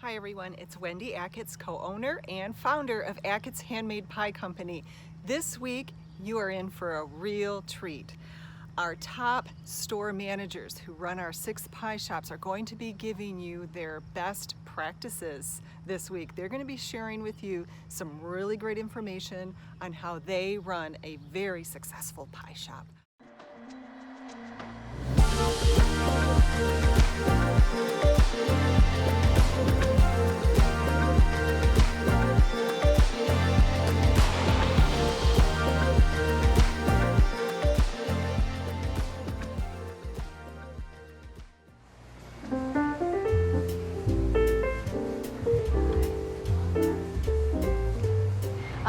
Hi everyone, it's Wendy Achatz, co-owner and founder of Achatz Handmade Pie Company. This week you are in for a real treat. Our top store managers who run our 6 pie shops are going to be giving you their best practices this week. They're going to be sharing with you some really great information on how they run a very successful pie shop.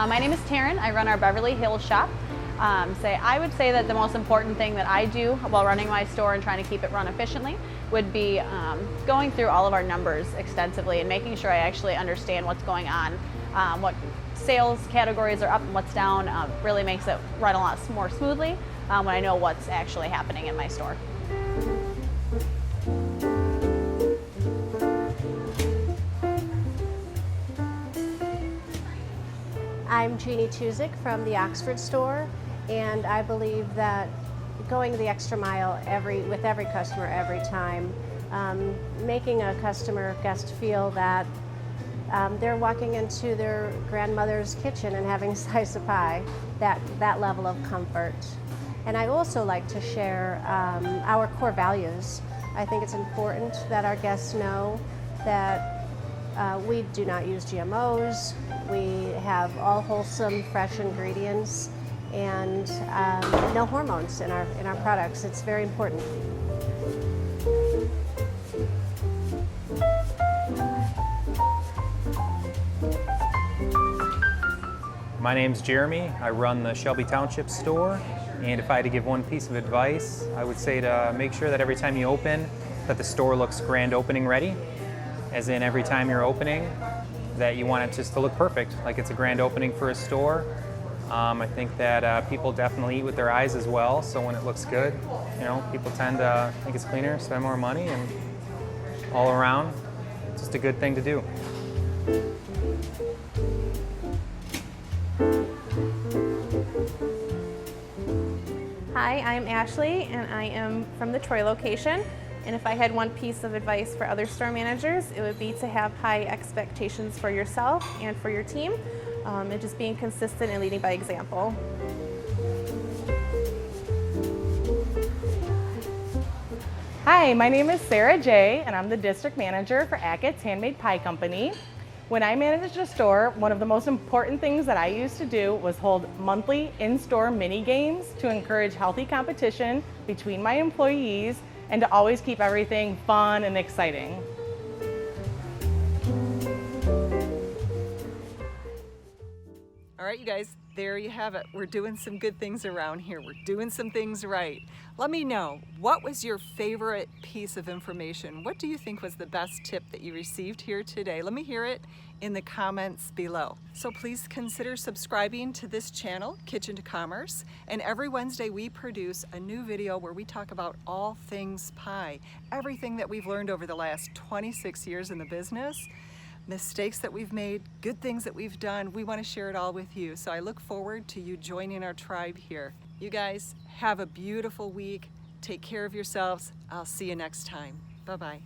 My name is TARYN. I run our Beverly Hills shop. I would say that the most important thing that I do while running my store and trying to keep it run efficiently would be going through all of our numbers extensively and making sure I actually understand what's going on, what sales categories are up and what's down. Really makes it run a lot more smoothly when I know what's actually happening in my store. I'm Jeannie from the Oxford store, and I believe that going the extra mile with every customer every time, making a customer guest feel that they're walking into their grandmother's kitchen and having a slice of pie, that level of comfort. And I also like to share our core values. I think it's important that our guests know that we do not use GMOs. We have all wholesome, fresh ingredients, and no hormones in our products. It's very important. My name's Jeremy. I run the Shelby Township store, and if I had to give one piece of advice, I would say to make sure that every time you open, that the store looks grand opening ready. As in every time you're opening, that you want it just to look perfect, like it's a grand opening for a store. I think that people definitely eat with their eyes as well, so when it looks good, people tend to think it's cleaner, spend more money, and all around, it's just a good thing to do. Hi, I'm Ashley, and I am from the Troy location. And if I had one piece of advice for other store managers, it would be to have high expectations for yourself and for your team, and just being consistent and leading by example. Hi, my name is Sarah J, and I'm the district manager for Achatz Handmade Pie Company. When I managed a store, one of the most important things that I used to do was hold monthly in-store mini games to encourage healthy competition between my employees and to always keep everything fun and exciting. All right, you guys, there you have it. We're doing some good things around here. We're doing some things right. Let me know, what was your favorite piece of information? What do you think was the best tip that you received here today? Let me hear it in the comments below. So please consider subscribing to this channel, Kitchen to Commerce. And every Wednesday we produce a new video where we talk about all things pie. Everything that we've learned over the last 26 years in the business. Mistakes that we've made, good things that we've done, we want to share it all with you. So I look forward to you joining our tribe here. You guys have a beautiful week. Take care of yourselves. I'll see you next time. Bye-bye.